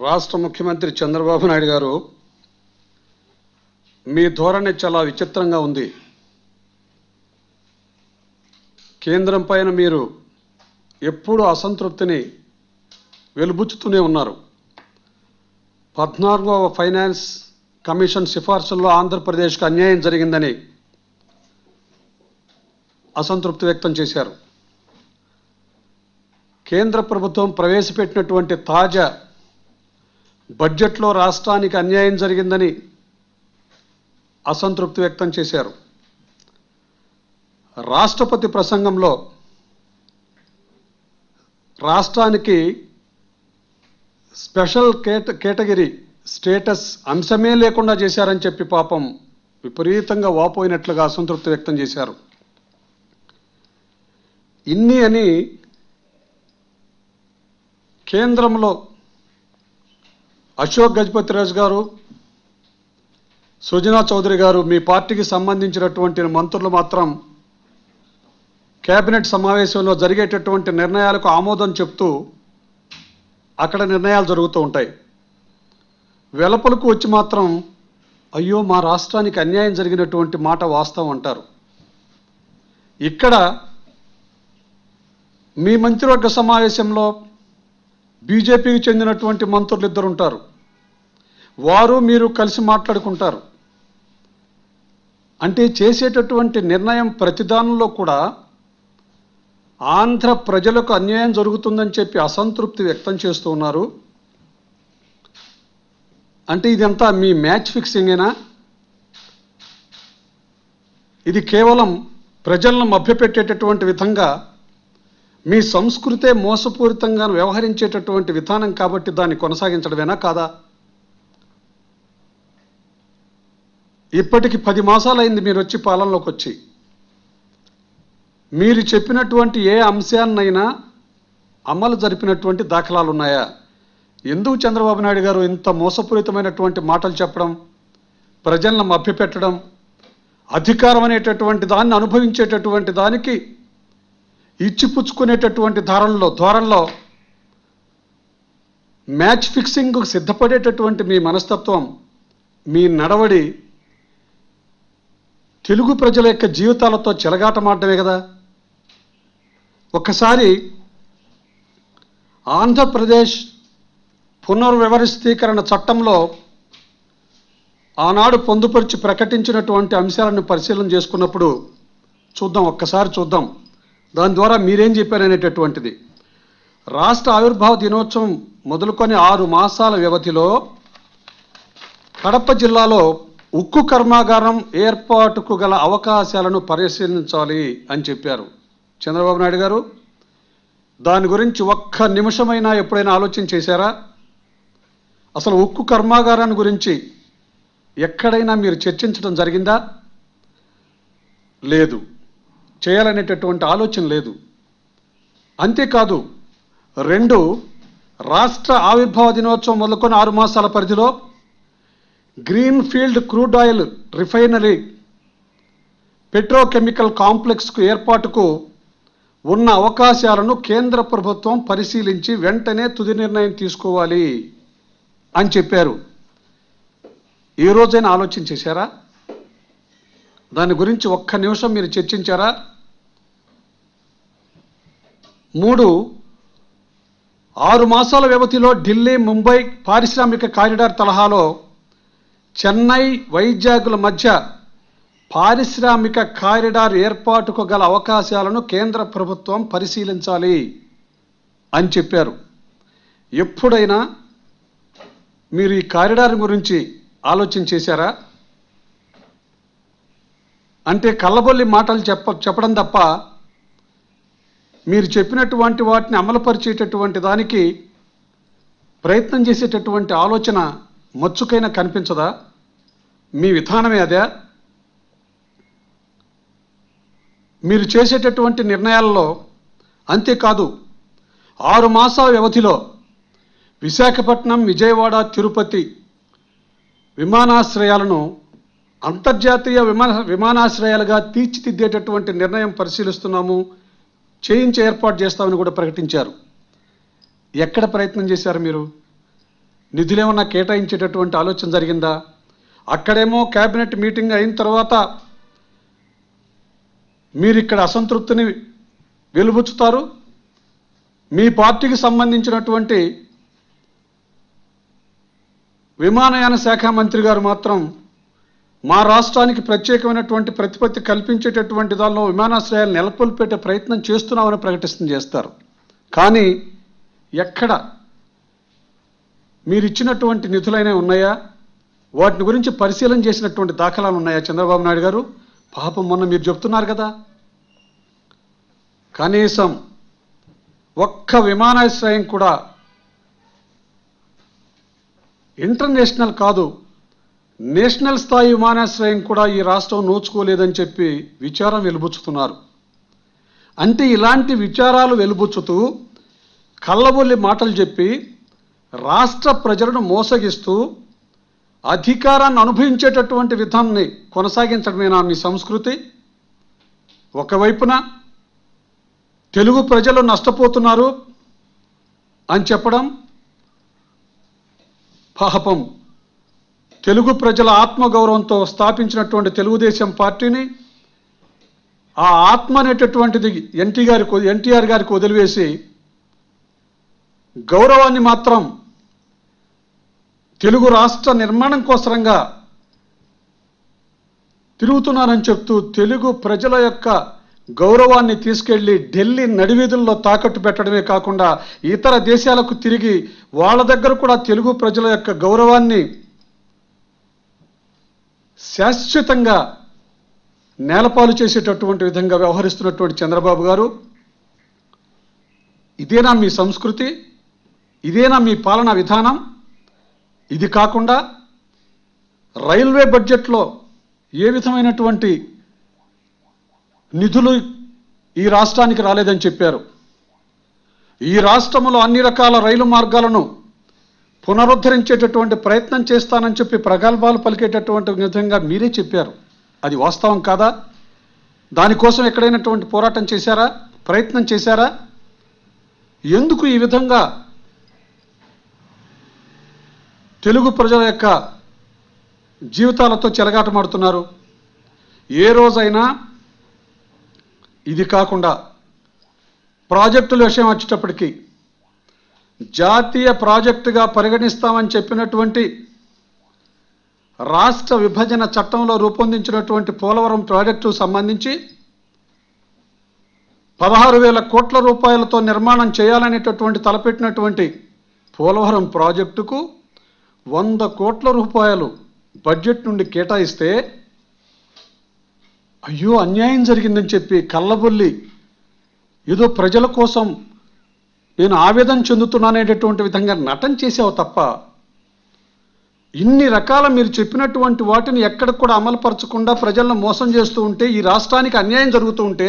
రాష్ట్ర ముఖ్యమంత్రి చంద్రబాబు నాయుడు గారు, మీ ధోరణి చాలా విచిత్రంగా ఉంది. కేంద్రం పైన మీరు ఎప్పుడూ అసంతృప్తిని వెలుబుచ్చుతూనే ఉన్నారు. 14వ ఫైనాన్స్ కమిషన్ సిఫార్సుల్లో ఆంధ్రప్రదేశ్కు అన్యాయం జరిగిందని అసంతృప్తి వ్యక్తం చేశారు. కేంద్ర ప్రభుత్వం ప్రవేశపెట్టినటువంటి తాజా బడ్జెట్లో రాష్ట్రానికి అన్యాయం జరిగిందని అసంతృప్తి వ్యక్తం చేశారు. రాష్ట్రపతి ప్రసంగంలో రాష్ట్రానికి స్పెషల్ కేటగిరీ స్టేటస్ అంశమే లేకుండా చేశారని చెప్పి పాపం విపరీతంగా వాపోయినట్లుగా అసంతృప్తి వ్యక్తం చేశారు. ఇన్ని అని కేంద్రంలో అశోక్ గజపతిరాజు గారు, సుజనా చౌదరి గారు, మీ పార్టీకి సంబంధించినటువంటి మంత్రులు మాత్రం కేబినెట్ సమావేశంలో జరిగేటటువంటి నిర్ణయాలకు ఆమోదం చెప్తూ అక్కడ నిర్ణయాలు జరుగుతూ ఉంటాయి. వెలుపలకు వచ్చి మాత్రం అయ్యో మా రాష్ట్రానికి అన్యాయం జరిగినటువంటి మాట వాస్తవం అంటారు. ఇక్కడ మీ మంత్రివర్గ సమావేశంలో బీజేపీకి చెందినటువంటి మంత్రులు ఇద్దరు ఉంటారు. వారు మీరు కలిసి మాట్లాడుకుంటారు. అంటే చేసేటటువంటి నిర్ణయం ప్రతిదానంలో కూడా ఆంధ్ర ప్రజలకు అన్యాయం జరుగుతుందని చెప్పి అసంతృప్తి వ్యక్తం చేస్తూ ఉన్నారు. అంటే ఇదంతా మీ మ్యాచ్ ఫిక్సింగేనా? ఇది కేవలం ప్రజలను మభ్యపెట్టేటటువంటి విధంగా మీ సంస్కృతే మోసపూరితంగా వ్యవహరించేటటువంటి విధానం కాబట్టి దాన్ని కొనసాగించడమేనా కాదా? ఇప్పటికి 10 మాసాలైంది మీరు వచ్చి పాలనలోకి వచ్చి. మీరు చెప్పినటువంటి ఏ అంశాన్నైనా అమలు జరిపినటువంటి దాఖలాలు ఉన్నాయా? ఎందుకు చంద్రబాబు నాయుడు గారు ఇంత మోసపూరితమైనటువంటి మాటలు చెప్పడం, ప్రజలను మభ్యపెట్టడం, అధికారం అనేటటువంటి దాన్ని అనుభవించేటటువంటి దానికి ఇచ్చిపుచ్చుకునేటటువంటి ధోరణిలో మ్యాచ్ ఫిక్సింగ్కు సిద్ధపడేటటువంటి మీ మనస్తత్వం, మీ నడవడి తెలుగు ప్రజల యొక్క జీవితాలతో చెలగాటమాడమే కదా. ఒక్కసారి ఆంధ్రప్రదేశ్ పునర్వ్యవస్థీకరణ చట్టంలో ఆనాడు పొందుపరిచి ప్రకటించినటువంటి అంశాలను పరిశీలన చేసుకున్నప్పుడు ఒక్కసారి చూద్దాం. దాని ద్వారా మీరేం చెప్పారనేటటువంటిది. రాష్ట్ర ఆవిర్భావ దినోత్సవం మొదలుకొని 6 మాసాల వ్యవధిలో కడప జిల్లాలో ఉక్కు కర్మాగారం ఏర్పాటుకు గల అవకాశాలను పరిశీలించాలి అని చెప్పారు చంద్రబాబు నాయుడు గారు. దాని గురించి ఒక్క నిమిషమైనా ఎప్పుడైనా ఆలోచన చేశారా? అసలు ఉక్కు కర్మాగారాన్ని గురించి ఎక్కడైనా మీరు చర్చించడం జరిగిందా? లేదు. చేయాలనేటటువంటి ఆలోచన లేదు. అంతేకాదు, 2 రాష్ట్ర ఆవిర్భావ దినోత్సవం మొదలుకొని 6 మాసాల పరిధిలో green field crude oil refinery petrochemical కాంప్లెక్స్కు ఏర్పాటుకు ఉన్న అవకాశాలను కేంద్ర ప్రభుత్వం పరిశీలించి వెంటనే తుది నిర్ణయం తీసుకోవాలి అని చెప్పారు. ఏ రోజైనా ఆలోచన చేశారా? దాని గురించి ఒక్క నిమిషం మీరు చర్చించారా? 3 6 మాసాల వ్యవధిలో ఢిల్లీ ముంబై పారిశ్రామిక కారిడార్ తరహాలో చెన్నై వైజాగ్ల మధ్య పారిశ్రామిక కారిడార్ ఏర్పాటుకు గల అవకాశాలను కేంద్ర ప్రభుత్వం పరిశీలించాలి అని చెప్పారు. ఎప్పుడైనా మీరు ఈ కారిడార్ గురించి ఆలోచన చేశారా? అంటే కళ్ళబొల్లి మాటలు చెప్పడం తప్ప మీరు చెప్పినటువంటి వాటిని అమలుపరిచేటటువంటి దానికి ప్రయత్నం చేసేటటువంటి ఆలోచన మచ్చుకైనా కనిపించదా? మీ విధానమే అదే. మీరు చేసేటటువంటి నిర్ణయాల్లో అంతేకాదు, 6 మాసాల వ్యవధిలో విశాఖపట్నం, విజయవాడ, తిరుపతి విమానాశ్రయాలను అంతర్జాతీయ విమానాశ్రయాలుగా తీర్చిదిద్దేటటువంటి నిర్ణయం పరిశీలిస్తున్నాము, ఏర్పాటు చేస్తామని కూడా ప్రకటించారు. ఎక్కడ ప్రయత్నం చేశారు మీరు? నిధులేమన్నా కేటాయించేటటువంటి ఆలోచన జరిగిందా? అక్కడేమో కేబినెట్ మీటింగ్ అయిన తర్వాత మీరు ఇక్కడ అసంతృప్తిని వెలుబుచ్చుతారు. మీ పార్టీకి సంబంధించినటువంటి విమానయాన శాఖ మంత్రి గారు మాత్రం మా రాష్ట్రానికి ప్రత్యేకమైనటువంటి ప్రతిపత్తి కల్పించేటటువంటి దానిలో విమానాశ్రయాలు నెలకొల్పేట ప్రయత్నం చేస్తున్నామని చేస్తారు. కానీ ఎక్కడ మీరు ఇచ్చినటువంటి నిధులైనా ఉన్నాయా? వాటిని గురించి పరిశీలన చేసినటువంటి దాఖలాలు ఉన్నాయా చంద్రబాబు నాయుడు గారు? పాపం మొన్న మీరు చెప్తున్నారు కదా, కనీసం ఒక్క విమానాశ్రయం కూడా ఇంటర్నేషనల్ కాదు, నేషనల్ స్థాయి విమానాశ్రయం కూడా ఈ రాష్ట్రం నోచుకోలేదని చెప్పి విచారం వెలుబుచ్చుతున్నారు. అంటే ఇలాంటి విచారాలు వెలుబుచ్చుతూ కళ్ళబొల్లి మాటలు చెప్పి రాష్ట్ర ప్రజలను మోసగిస్తూ అధికారాన్ని అనుభవించేటటువంటి విధానాన్ని కొనసాగించడమేనా మీ సంస్కృతి? ఒకవైపున తెలుగు ప్రజలు నష్టపోతున్నారు అని చెప్పడం, పాపం తెలుగు ప్రజల ఆత్మగౌరవంతో స్థాపించినటువంటి తెలుగుదేశం పార్టీని ఆ ఆత్మ అనేటటువంటిది ఎన్టీఆర్ గారికి వదిలివేసి గౌరవాన్ని మాత్రం తెలుగు రాష్ట్ర నిర్మాణం కోసరంగా తిరుగుతున్నారని చెప్తూ తెలుగు ప్రజల యొక్క గౌరవాన్ని తీసుకెళ్లి ఢిల్లీ నడివీధుల్లో తాకట్టు పెట్టడమే కాకుండా ఇతర దేశాలకు తిరిగి వాళ్ళ దగ్గర కూడా తెలుగు ప్రజల యొక్క గౌరవాన్ని శాశ్వతంగా నేలపాలు చేసేటటువంటి విధంగా వ్యవహరిస్తున్నటువంటి చంద్రబాబు గారు, ఇదేనా మీ సంస్కృతి? ఇదేనా మీ పాలనా విధానం? ఇది కాకుండా రైల్వే బడ్జెట్లో ఏ విధమైనటువంటి నిధులు ఈ రాష్ట్రానికి రాలేదని చెప్పారు. ఈ రాష్ట్రంలో అన్ని రకాల రైలు మార్గాలను పునరుద్ధరించేటటువంటి ప్రయత్నం చేస్తానని చెప్పి ప్రగల్భాలు పలికేటటువంటి విధంగా మీరే చెప్పారు. అది వాస్తవం కాదా? దానికోసం ఎక్కడైనటువంటి పోరాటం చేశారా? ప్రయత్నం చేశారా? ఎందుకు ఈ విధంగా తెలుగు ప్రజల యొక్క జీవితాలతో చెలగాటమాడుతున్నారు? ఏ రోజైనా ఇది కాకుండా ప్రాజెక్టుల విషయం వచ్చేటప్పటికి జాతీయ ప్రాజెక్టుగా పరిగణిస్తామని చెప్పినటువంటి రాష్ట్ర విభజన చట్టంలో రూపొందించినటువంటి పోలవరం ప్రాజెక్టుకు సంబంధించి 16,000 కోట్ల రూపాయలతో నిర్మాణం చేయాలనేటటువంటి తలపెట్టినటువంటి పోలవరం ప్రాజెక్టుకు 100 కోట్ల రూపాయలు బడ్జెట్ నుండి కేటాయిస్తే అయ్యో అన్యాయం జరిగిందని చెప్పి కళ్ళబొల్లి ఏదో ప్రజల కోసం నేను ఆవేదన చెందుతున్నానేటటువంటి విధంగా నటన చేసావు తప్ప ఇన్ని రకాల మీరు చెప్పినటువంటి వాటిని ఎక్కడ కూడా అమలుపరచకుండా ప్రజలను మోసం చేస్తూ ఉంటే, ఈ రాష్ట్రానికి అన్యాయం జరుగుతూ ఉంటే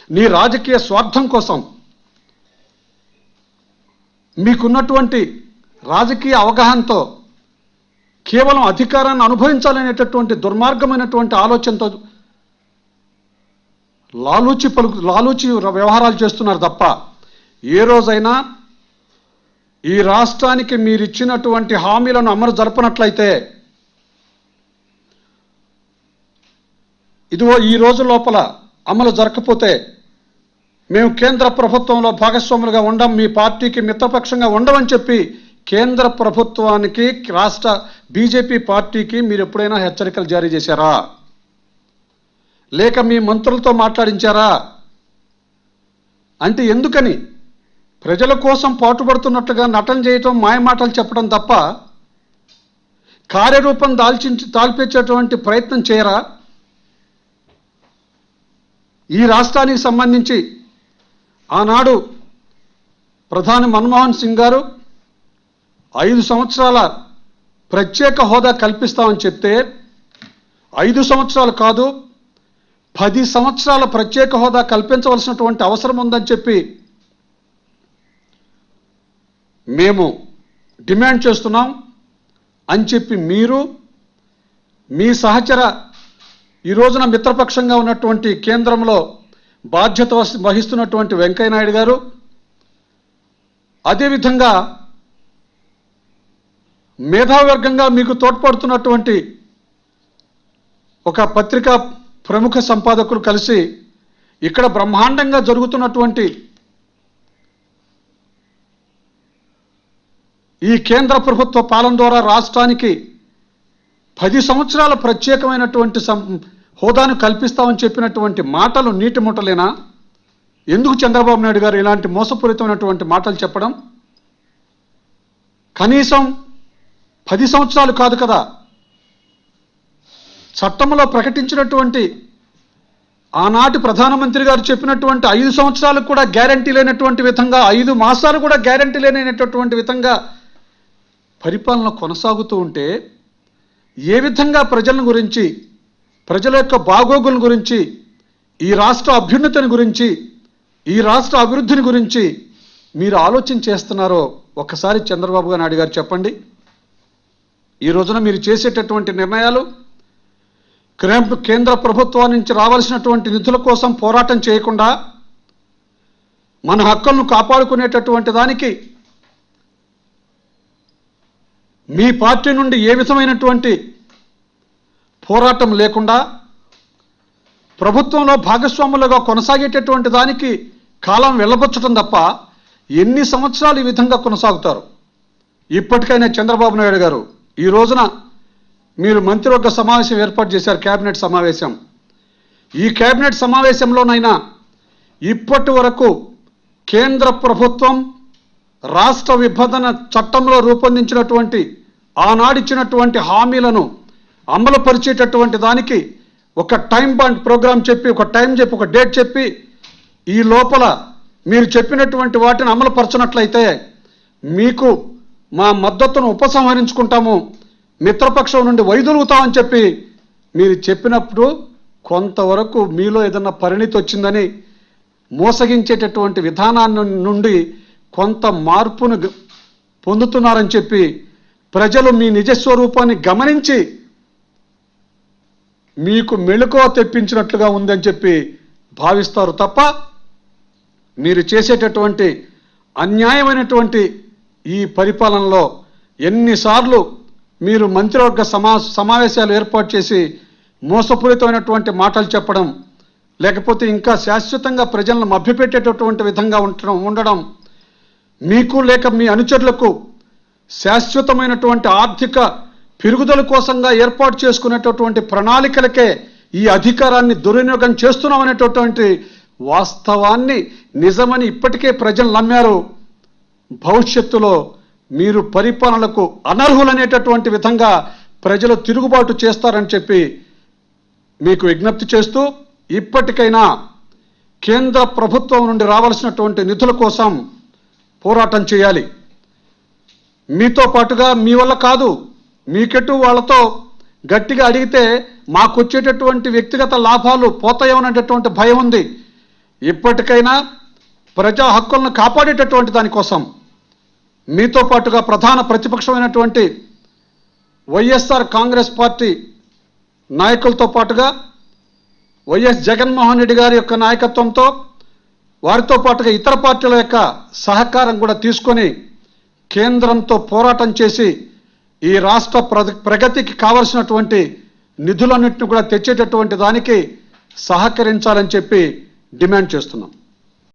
నీ రాజకీయ స్వార్థం కోసం మీకున్నటువంటి రాజకీయ అవగాహనతో కేవలం అధికారాన్ని అనుభవించాలనేటటువంటి దుర్మార్గమైనటువంటి ఆలోచనతో లాలూచి వ్యవహారాలు చేస్తున్నారు తప్ప ఏ రోజైనా ఈ రాష్ట్రానికి మీరిచ్చినటువంటి హామీలను అమలు జరపనట్లయితే ఇదిగో ఈ రోజు లోపల అమలు జరగకపోతే మేము కేంద్ర ప్రభుత్వంలో భాగస్వాములుగా ఉండం, మీ పార్టీకి మిత్రపక్షంగా ఉండమని చెప్పి కేంద్ర ప్రభుత్వానికి రాష్ట్ర బీజేపీ పార్టీకి మీరు ఎప్పుడైనా హెచ్చరికలు జారీ చేశారా? లేక మీ మంత్రులతో మాట్లాడించారా? అంటే ఎందుకని ప్రజల కోసం పాటుపడుతున్నట్టుగా నటన చేయటం, మాయమాటలు చెప్పడం తప్ప కార్యరూపం దాల్పించేటువంటి ప్రయత్నం చేయరా? ఈ రాష్ట్రానికి సంబంధించి ఆనాడు ప్రధాని మన్మోహన్ సింగ్ గారు 5 సంవత్సరాల ప్రత్యేక హోదా కల్పిస్తామని చెప్తే 5 సంవత్సరాలు కాదు 10 సంవత్సరాల ప్రత్యేక హోదా కల్పించవలసినటువంటి అవసరం ఉందని చెప్పి మేము డిమాండ్ చేస్తున్నాం అని చెప్పి మీరు మీ సహచర ఈ రోజున మిత్రపక్షంగా ఉన్నటువంటి కేంద్రంలో బాధ్యత వహిస్తున్నటువంటి వెంకయ్య నాయుడు గారు, అదేవిధంగా మేధావర్గంగా మీకు తోడ్పడుతున్నటువంటి ఒక పత్రికా ప్రముఖ సంపాదకులు కలిసి ఇక్కడ బ్రహ్మాండంగా జరుగుతున్నటువంటి ఈ కేంద్ర ప్రభుత్వ పాలన ద్వారా రాష్ట్రానికి 10 సంవత్సరాల ప్రత్యేకమైనటువంటి హోదాను కల్పిస్తామని చెప్పినటువంటి మాటలు నీటి ముట్టలేనా? ఎందుకు చంద్రబాబు నాయుడు గారు ఇలాంటి మోసపూరితమైనటువంటి మాటలు చెప్పడం? కనీసం 10 సంవత్సరాలు కాదు కదా, చట్టంలో ప్రకటించినటువంటి ఆనాటి ప్రధానమంత్రి గారు చెప్పినటువంటి 5 సంవత్సరాలకు కూడా గ్యారంటీ లేనటువంటి విధంగా, 5 మాసాలు కూడా గ్యారంటీ లేనటువంటి విధంగా పరిపాలన కొనసాగుతూ ఉంటే ఏ విధంగా ప్రజల గురించి, ప్రజల యొక్క బాగోగుల గురించి, ఈ రాష్ట్ర అభ్యున్నతిని గురించి, ఈ రాష్ట్ర అభివృద్ధిని గురించి మీరు ఆలోచన చేస్తున్నారో ఒక్కసారి చంద్రబాబు నాయుడు గారు చెప్పండి. ఈ రోజున మీరు చేసేటటువంటి నిర్ణయాలు కేంద్ర ప్రభుత్వం నుంచి రావాల్సినటువంటి నిధుల కోసం పోరాటం చేయకుండా మన హక్కులను కాపాడుకునేటటువంటి దానికి మీ పార్టీ నుండి ఏ విధమైనటువంటి పోరాటం లేకుండా ప్రభుత్వంలో భాగస్వాములుగా కొనసాగేటటువంటి దానికి కాలం వెళ్ళబుచ్చటం తప్ప ఎన్ని సంవత్సరాలు ఈ విధంగా కొనసాగుతారు? ఇప్పటికైనా చంద్రబాబు నాయుడు గారు, ఈ రోజున మీరు మంత్రివర్గ సమావేశం ఏర్పాటు చేశారు, కేబినెట్ సమావేశం. ఈ కేబినెట్ సమావేశంలోనైనా ఇప్పటి వరకు కేంద్ర ప్రభుత్వం రాష్ట్ర విభజన చట్టంలో రూపొందించినటువంటి ఆనాడిచ్చినటువంటి హామీలను అమలు పరిచేటటువంటి దానికి ఒక టైం బాండ్ ప్రోగ్రాం చెప్పి, ఒక టైం చెప్పి, ఒక డేట్ చెప్పి, ఈ లోపల మీరు చెప్పినటువంటి వాటిని అమలు పరచనట్లయితే మీకు మా మద్దతును ఉపసంహరించుకుంటాము, మిత్రపక్షం నుండి వైదొలుగుతామని చెప్పి మీరు చెప్పినప్పుడు కొంతవరకు మీలో ఏదన్నా పరిణితి వచ్చిందని, మోసగించేటటువంటి విధానాన్ని నుండి కొంత మార్పును పొందుతున్నారని చెప్పి ప్రజలు మీ నిజస్వరూపాన్ని గమనించి మీకు మెళుకువ తెప్పించినట్లుగా ఉందని చెప్పి భావిస్తారు తప్ప మీరు చేసేటటువంటి అన్యాయమైనటువంటి ఈ పరిపాలనలో ఎన్నిసార్లు మీరు మంత్రివర్గ సమావేశాలు ఏర్పాటు చేసి మోసపూరితమైనటువంటి మాటలు చెప్పడం, లేకపోతే ఇంకా శాశ్వతంగా ప్రజలను మభ్యపెట్టేటటువంటి విధంగా ఉండడం, మీకు లేక మీ అనుచరులకు శాశ్వతమైనటువంటి ఆర్థిక పెరుగుదల కోసంగా ఏర్పాటు చేసుకునేటటువంటి ప్రణాళికలకే ఈ అధికారాన్ని దుర్వినియోగం చేస్తున్నామనేటటువంటి వాస్తవాన్ని నిజమని ఇప్పటికే ప్రజలు నమ్మారు. భవిష్యత్తులో మీరు పరిపాలనలకు అనర్హులనేటటువంటి విధంగా ప్రజలు తిరుగుబాటు చేస్తారని చెప్పి మీకు విజ్ఞప్తి చేస్తూ, ఇప్పటికైనా కేంద్ర ప్రభుత్వం నుండి రావాల్సినటువంటి నిధుల కోసం పోరాటం చేయాలి. మీతో పాటుగా మీ వల్ల కాదు, మీకెటు వాళ్ళతో గట్టిగా అడిగితే మాకు వచ్చేటటువంటి వ్యక్తిగత లాభాలు పోతాయేమనేటటువంటి భయం ఉంది. ఇప్పటికైనా ప్రజా హక్కులను కాపాడేటటువంటి దానికోసం మీతో పాటుగా ప్రధాన ప్రతిపక్షమైనటువంటి వైఎస్ఆర్ కాంగ్రెస్ పార్టీ నాయకులతో పాటుగా వైఎస్ జగన్మోహన్ రెడ్డి గారి యొక్క నాయకత్వంతో, వారితో పాటుగా ఇతర పార్టీల యొక్క సహకారం కూడా తీసుకొని కేంద్రంతో పోరాటం చేసి ఈ రాష్ట్ర ప్రగతికి కావలసినటువంటి నిధులన్నింటినీ కూడా తెచ్చేటటువంటి దానికి సహకరించాలని చెప్పి డిమాండ్ చేస్తున్నాం.